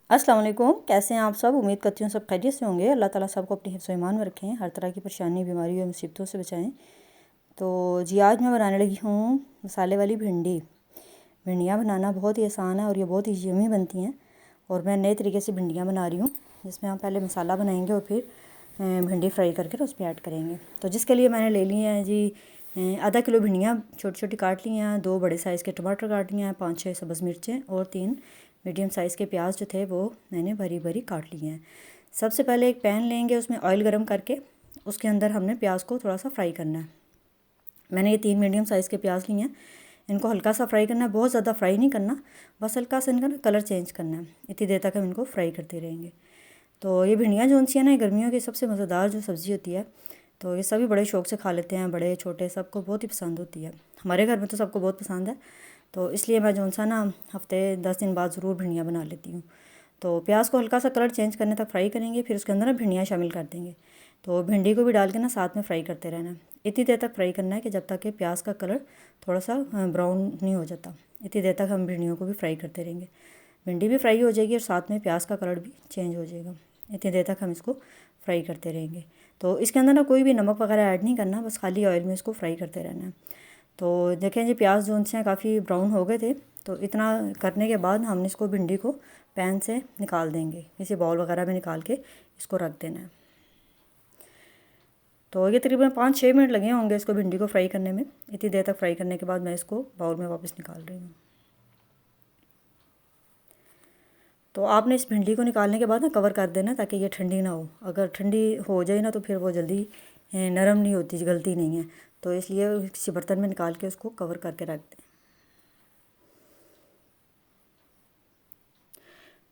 अस्सलाम वालेकुम। कैसे हैं आप सब? उम्मीद करती हूँ सब खैरियत से होंगे। अल्लाह ताला सबको अपनी हिफ्ज़-ओ ईमान में रखें, हर तरह की परेशानी, बीमारी और मुसीबतों से बचाएं। तो जी आज मैं बनाने लगी हूँ मसाले वाली भिंडी। भिंडियाँ बनाना बहुत ही आसान है और ये बहुत ही यम्मी बनती हैं। और मैं नए तरीके से भिंडियाँ बना रही हूँ, जिसमें हम पहले मसाला बनाएंगे और फिर भिंडी फ्राई करके उसमें ऐड करेंगे। तो जिसके लिए मैंने ले ली हैं जी आधा किलो भिंडियाँ छोटी छोटी काट ली हैं, 2 बड़े साइज़ के टमाटर काट लिए हैं, 5-6 सब्ज़ मिर्चें और 3 मीडियम साइज़ के प्याज जो थे वो मैंने भरी भरी काट लिए हैं। सबसे पहले एक पैन लेंगे, उसमें ऑयल गरम करके उसके अंदर हमने प्याज को थोड़ा सा फ्राई करना है। मैंने ये 3 मीडियम साइज़ के प्याज लिए हैं, इनको हल्का सा फ्राई करना है, बहुत ज़्यादा फ्राई नहीं करना, बस हल्का सा इनका ना कलर चेंज करना है। इतनी देर तक हम इनको फ्राई करते रहेंगे। तो ये भिंडियाँ जो सी है ना, गर्मियों की सबसे मज़ेदार जो सब्ज़ी होती है। तो ये सभी बड़े शौक़ से खा लेते हैं, बड़े छोटे सबको बहुत ही पसंद होती है। हमारे घर में तो सबको बहुत पसंद है। तो इसलिए मैं जो सा ना हफ़्ते 10 दिन बाद ज़रूर भिंडियाँ बना लेती हूँ। तो प्याज को हल्का सा कलर चेंज करने तक फ्राई करेंगे, फिर उसके अंदर ना भिंडियाँ शामिल कर देंगे। तो भिंडी को भी डाल के ना साथ में फ्राई करते रहना है। इतनी देर तक फ्राई करना है कि जब तक कि प्याज का कलर थोड़ा सा ब्राउन नहीं हो जाता। इतनी देर तक हम भिंडियों को भी फ्राई करते रहेंगे। भिंडी भी फ्राई हो जाएगी और साथ में प्याज का कलर भी चेंज हो जाएगा। इतनी देर तक हम इसको फ्राई करते रहेंगे। तो इसके अंदर ना कोई भी नमक वगैरह ऐड नहीं करना, बस खाली ऑयल में इसको फ्राई करते रहना है। तो देखें जी प्याज जो उनसे काफ़ी ब्राउन हो गए थे। तो इतना करने के बाद हमने इसको भिंडी को पैन से निकाल देंगे, किसी बाउल वगैरह में निकाल के इसको रख देना है। तो ये तकरीबन 5-6 मिनट लगे होंगे इसको भिंडी को फ्राई करने में। इतनी देर तक फ्राई करने के बाद मैं इसको बाउल में वापस निकाल रही हूँ। तो आपने इस भिंडी को निकालने के बाद ना कवर कर देना, ताकि ये ठंडी ना हो। अगर ठंडी हो जाए ना तो फिर वो जल्दी नरम नहीं होती, गलती नहीं है। तो इसलिए किसी बर्तन में निकाल के उसको कवर करके रख दें।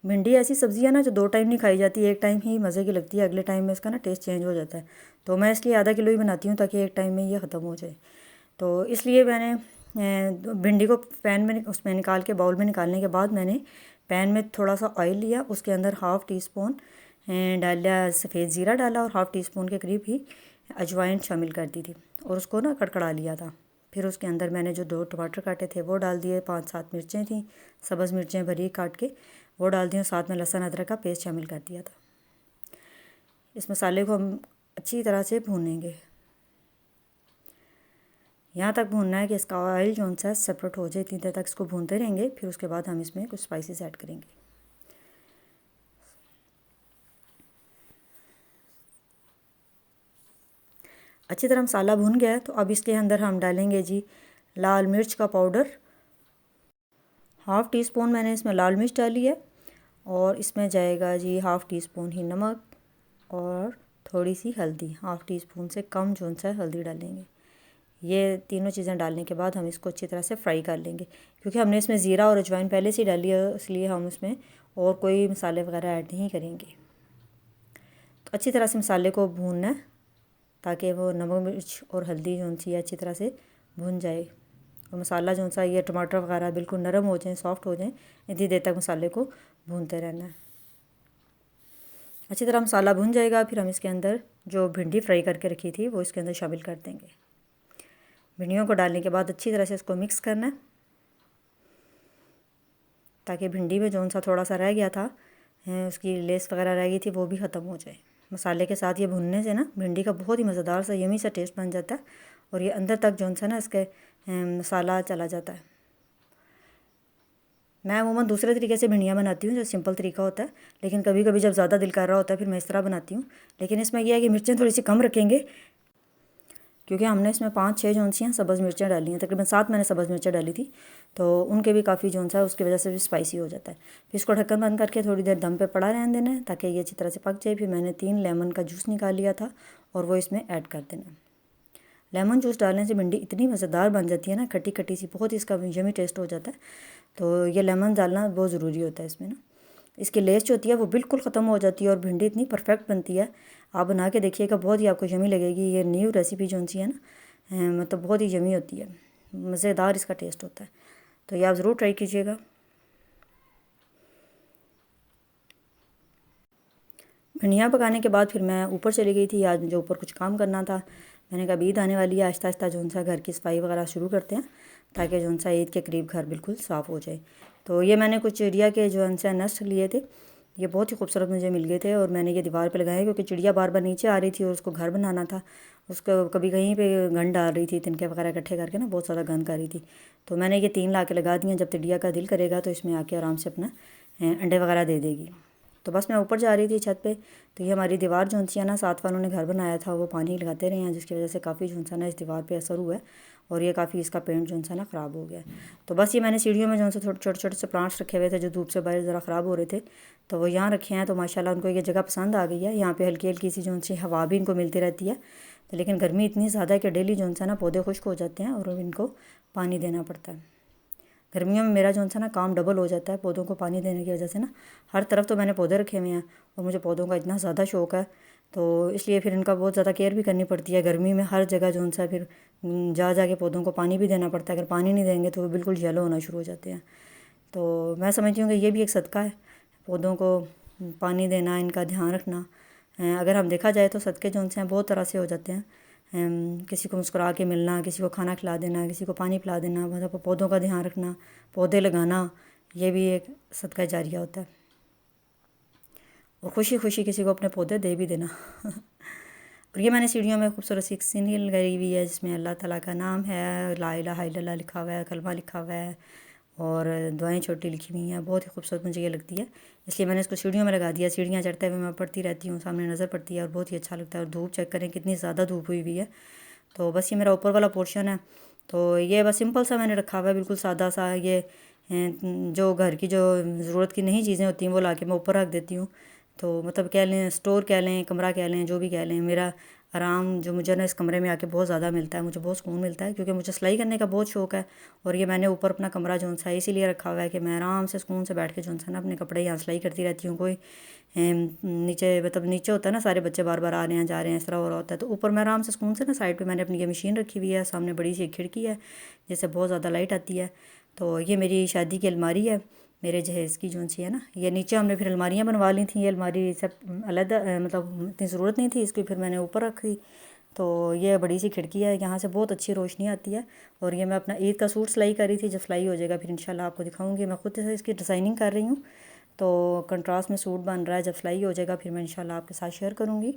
भिंडी ऐसी सब्ज़ी है ना जो 2 टाइम नहीं खाई जाती, एक टाइम ही मज़े की लगती है, अगले टाइम में इसका ना टेस्ट चेंज हो जाता है। तो मैं इसलिए आधा किलो ही बनाती हूँ, ताकि एक टाइम में ये ख़त्म हो जाए। तो इसलिए मैंने भिंडी को पैन में उसमें निकाल के बाउल में निकालने के बाद मैंने पैन में थोड़ा सा ऑयल लिया, उसके अंदर हाफ़ टी स्पून डाला सफ़ेद ज़ीरा डाला और हाफ़ टी स्पून के करीब ही अजवाइन शामिल कर दी थी और उसको ना कड़कड़ा लिया था। फिर उसके अंदर मैंने जो 2 टमाटर काटे थे वो डाल दिए, 5-7 मिर्चें थी, सब्ज़ मिर्चें बारीक काट के वो डाल दिए, साथ में लहसुन अदरक का पेस्ट शामिल कर दिया था। इस मसाले को हम अच्छी तरह से भूनेंगे, यहाँ तक भूनना है कि इसका ऑयल जो सा सेपरेट हो जाए। इतनी देर तक इसको भूनते रहेंगे। फिर उसके बाद हम इसमें कुछ स्पाइसेस ऐड करेंगे। अच्छी तरह मसाला भून गया है, तो अब इसके अंदर हम डालेंगे जी लाल मिर्च का पाउडर। हाफ़ टी स्पून मैंने इसमें लाल मिर्च डाली है और इसमें जाएगा जी हाफ़ टी स्पून ही नमक और थोड़ी सी हल्दी, हाफ़ टी स्पून से कम जो सा हल्दी डालेंगे। ये तीनों चीज़ें डालने के बाद हम इसको अच्छी तरह से फ्राई कर लेंगे, क्योंकि हमने इसमें ज़ीरा और अजवाइन पहले से ही डाली है, इसलिए हम इसमें और कोई मसाले वगैरह ऐड नहीं करेंगे। तो अच्छी तरह से मसाले को भूनना है, ताकि वो नमक मिर्च और हल्दी जो सी अच्छी तरह से भून जाए और मसाला जो सा ये टमाटर वगैरह बिल्कुल नरम हो जाए, सॉफ्ट हो जाए। इतनी देर तक मसाले को भूनते रहना है। अच्छी तरह मसाला भून जाएगा, फिर हम इसके अंदर जो भिंडी फ्राई करके रखी थी वो इसके अंदर शामिल कर देंगे। भिंडियों को डालने के बाद अच्छी तरह से इसको मिक्स करना है, ताकि भिंडी में जो सा थोड़ा सा रह गया था, उसकी लेस वगैरह रह गई थी, वो भी ख़त्म हो जाए। मसाले के साथ ये भुनने से ना भिंडी का बहुत ही मज़ेदार सा यमी सा टेस्ट बन जाता है और ये अंदर तक जो सा ना इसके मसाला चला जाता है। मैं अमूमन दूसरे तरीके से भिंडियाँ बनाती हूँ, जो सिंपल तरीका होता है, लेकिन कभी कभी जब ज़्यादा दिल कर रहा होता है फिर मैं इस तरह बनाती हूँ। लेकिन इसमें यह है कि मिर्चें थोड़ी सी कम रखेंगे, क्योंकि हमने इसमें 5-6 जो सी हैं सब्ज़ मिर्चें डाली हैं, तकरीबन 7 मैंने सब्ज़ मिर्चें डाली थी। तो उनके भी काफ़ी जो सा उसकी वजह से भी स्पाइसी हो जाता है। फिर इसको ढक्कन बंद करके थोड़ी देर दम पे पड़ा रहने देना है, ताकि ये अच्छी तरह से पक जाए। फिर मैंने 3 लेमन का जूस निकाल लिया था और वो इसमें ऐड कर देना। लेमन जूस डालने से भिंडी इतनी मज़ेदार बन जाती है ना, खट्टी खट्टी सी, बहुत ही इसका यमी टेस्ट हो जाता है। तो ये लेमन डालना बहुत ज़रूरी होता है इसमें ना। इसकी लेस जो होती है वो बिल्कुल ख़त्म हो जाती है और भिंडी इतनी परफेक्ट बनती है। आप बना के देखिएगा, बहुत ही आपको यमी लगेगी। ये न्यू रेसिपी जो सी है ना, मतलब बहुत ही यमी होती है, मज़ेदार इसका टेस्ट होता है। तो ये आप ज़रूर ट्राई कीजिएगा। भिंडियाँ पकाने के बाद फिर मैं ऊपर चली गई थी। आज मुझे ऊपर कुछ काम करना था। मैंने कहा ईद आने वाली है, आहिस्ता आहिस्ता जो सा घर की सफाई वगैरह शुरू करते हैं, ताकि जो सा ईद के करीब घर बिल्कुल साफ़ हो जाए। तो ये मैंने कुछ चिड़िया के जो सा नस्ट लिए थे, ये बहुत ही खूबसूरत मुझे मिल गए थे और मैंने ये दीवार पे लगाए क्योंकि चिड़िया बार बार नीचे आ रही थी और उसको घर बनाना था। उसको कभी कहीं पे गंद डाल रही थी, तिनके वगैरह इकट्ठे करके ना बहुत ज़्यादा गंद कर रही थी। तो मैंने ये 3 ला के लगा दिए। जब चिड़िया का दिल करेगा तो इसमें आके आराम से अपना अंडे वगैरह दे देगी। तो बस मैं ऊपर जा रही थी छत पे, तो ये हमारी दीवार जो सी है ना, साथ वालों ने घर बनाया था, वो पानी लगाते रहे हैं, जिसकी वजह से काफ़ी जो सा ना इस दीवार पे असर हुआ है और ये काफ़ी इसका पेंट जो सा ना ख़राब हो गया। तो बस ये मैंने सीढ़ियों में जो से छोटे छोटे से प्लांट्स रखे हुए थे जो धूप से बाहर ज़रा ख़राब हो रहे थे, तो वो यहाँ रखे हैं। तो माशाल्लाह उनको ये जगह पसंद आ गई है। यहाँ पे हल्की हल्की सी जो सी हवा भी इनको मिलती रहती है। तो लेकिन गर्मी इतनी ज़्यादा है कि डेली जो सा ना पौधे खुश्क हो जाते हैं और इनको पानी देना पड़ता है। गर्मियों में मेरा जो सा ना काम डबल हो जाता है पौधों को पानी देने की वजह से ना। हर तरफ तो मैंने पौधे रखे हुए हैं और मुझे पौधों का इतना ज़्यादा शौक़ है, तो इसलिए फिर इनका बहुत ज़्यादा केयर भी करनी पड़ती है। गर्मी में हर जगह जो सा फिर जा जा के पौधों को पानी भी देना पड़ता है। अगर पानी नहीं देंगे तो वो बिल्कुल येलो होना शुरू हो जाते हैं। तो मैं समझती हूँ कि ये भी एक सदका है, पौधों को पानी देना, इनका ध्यान रखना। अगर हम देखा जाए तो सदक़े जो हैं बहुत तरह से हो जाते हैं। किसी को मुस्कुरा के मिलना, किसी को खाना खिला देना, किसी को पानी पिला देना, मतलब पौधों का ध्यान रखना, पौधे लगाना, ये भी एक सदका जारिया होता है। और खुशी खुशी किसी को अपने पौधे दे भी देना। और ये मैंने सीढ़ियों में खूबसूरत सी सीनरी लगाई हुई है जिसमें अल्लाह ताला का नाम है, ला इलाहा इल्लल्लाह लिखा हुआ है, कलमा लिखा हुआ है और दुआएं छोटी लिखी हुई हैं। बहुत ही खूबसूरत मुझे ये लगती है, इसलिए मैंने इसको सीढ़ियों में लगा दिया। सीढ़ियाँ चढ़ते हुए मैं पढ़ती रहती हूँ, सामने नज़र पड़ती है और बहुत ही अच्छा लगता है। और धूप चेक करें कितनी ज़्यादा धूप हुई हुई है। तो बस ये मेरा ऊपर वाला पोर्शन है। तो ये बस सिंपल सा मैंने रखा हुआ है, बिल्कुल सादा सा। ये जो घर की जो ज़रूरत की नहीं चीज़ें होती हैं वो ला के मैं ऊपर रख देती हूँ। तो मतलब कह लें स्टोर कह लें, कमरा कह लें, जो भी कह लें, मेरा आराम जो मुझे ना इस कमरे में आके बहुत ज़्यादा मिलता है। मुझे बहुत सुकून मिलता है क्योंकि मुझे सिलाई करने का बहुत शौक़ है। और ये मैंने ऊपर अपना कमरा जो सा इसीलिए रखा हुआ है कि मैं आराम से सुकून से बैठ के जो सा ना अपने कपड़े यहाँ सिलाई करती रहती हूँ। कोई नीचे मतलब नीचे होता है ना, सारे बच्चे बार बार आ रहे हैं जा रहे हैं, इस तरह हो रहा होता है। तो ऊपर मैं आराम से सुकून से ना साइड पे मैंने अपनी ये मशीन रखी हुई है। सामने बड़ी सी खिड़की है जिससे बहुत ज़्यादा लाइट आती है। तो ये मेरी शादी की अलमारी है, मेरे जहेज़ की जो सी है ना। ये नीचे हमने फिर अलमारियाँ बनवा ली थी। ये अलमारी सब अलग मतलब इतनी ज़रूरत नहीं थी इसकी, फिर मैंने ऊपर रखी। तो ये बड़ी सी खिड़की है, यहाँ से बहुत अच्छी रोशनी आती है। और ये मैं अपना ईद का सूट सिलाई कर रही थी, जब सिलाई हो जाएगा फिर इंशाल्लाह आपको दिखाऊंगी। मैं खुद से इसकी डिज़ाइनिंग कर रही हूँ, तो कंट्रास्ट में सूट बन रहा है। जब सिलाई हो जाएगा फिर मैं इंशाल्लाह आपके साथ शेयर करूँगी।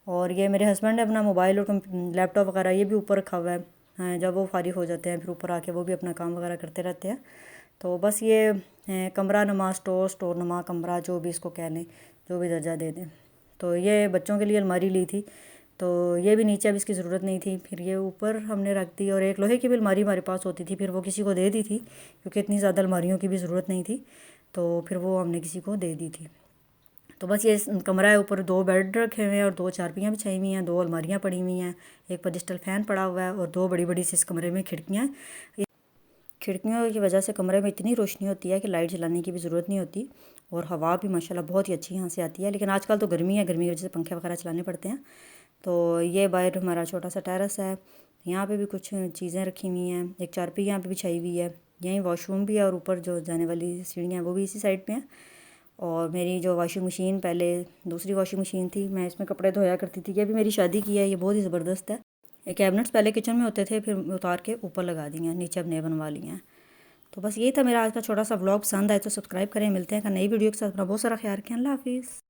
और ये मेरे हस्बैंड ने अपना मोबाइल और लैपटॉप वगैरह ये भी ऊपर रखा हुआ है। जब वो फारिग हो जाते हैं फिर ऊपर आके वो भी अपना काम वगैरह करते रहते हैं। तो बस ये कमरा नुमा स्टोर, स्टोर नुमा कमरा, जो भी इसको कह लें, जो भी दर्जा दे दें। तो ये बच्चों के लिए अलमारी ली थी, तो ये भी नीचे अब इसकी ज़रूरत नहीं थी, फिर ये ऊपर हमने रख दी। और एक लोहे की भी अलमारी हमारे पास होती थी, फिर वो किसी को दे दी थी क्योंकि इतनी ज़्यादा अलमारियों की भी ज़रूरत नहीं थी, तो फिर वो हमने किसी को दे दी थी। तो बस ये कमरा है, ऊपर 2 बेड रखे हुए हैं और 2 चारपाइयाँ बिछाई हुई हैं, 2 अलमारियाँ पड़ी हुई हैं, एक पेडिस्टल फ़ैन पड़ा हुआ है और 2 बड़ी बड़ी सी इस कमरे में खिड़कियाँ। खिड़कियों की वजह से कमरे में इतनी रोशनी होती है कि लाइट जलाने की भी ज़रूरत नहीं होती और हवा भी माशाल्लाह बहुत ही अच्छी यहाँ से आती है। लेकिन आजकल तो गर्मी है, गर्मी की वजह से पंखे वगैरह चलाने पड़ते हैं। तो ये बाहर हमारा छोटा सा टेरेस है, यहाँ पे भी कुछ चीज़ें रखी हुई हैं। एक चारपाई यहाँ पे बिछाई हुई है, यहीं वॉशरूम भी है और ऊपर जो जाने वाली सीढ़ियाँ हैं वो भी इसी साइड पे हैं। और मेरी जो वॉशिंग मशीन, पहले दूसरी वॉशिंग मशीन थी, मैं इसमें कपड़े धोया करती थी। ये भी मेरी शादी की है, ये बहुत ही ज़बरदस्त है। ये कैबिनेट्स पहले किचन में होते थे, फिर उतार के ऊपर लगा दिए हैं, नीचे अब नए बनवा लिए हैं। तो बस यही था मेरा आज का छोटा सा व्लॉग। पसंद आए तो सब्सक्राइब करें। मिलते हैं का नई वीडियो के साथ। अपना बहुत सारा ख्याल रखें। अल्लाह हाफिज़।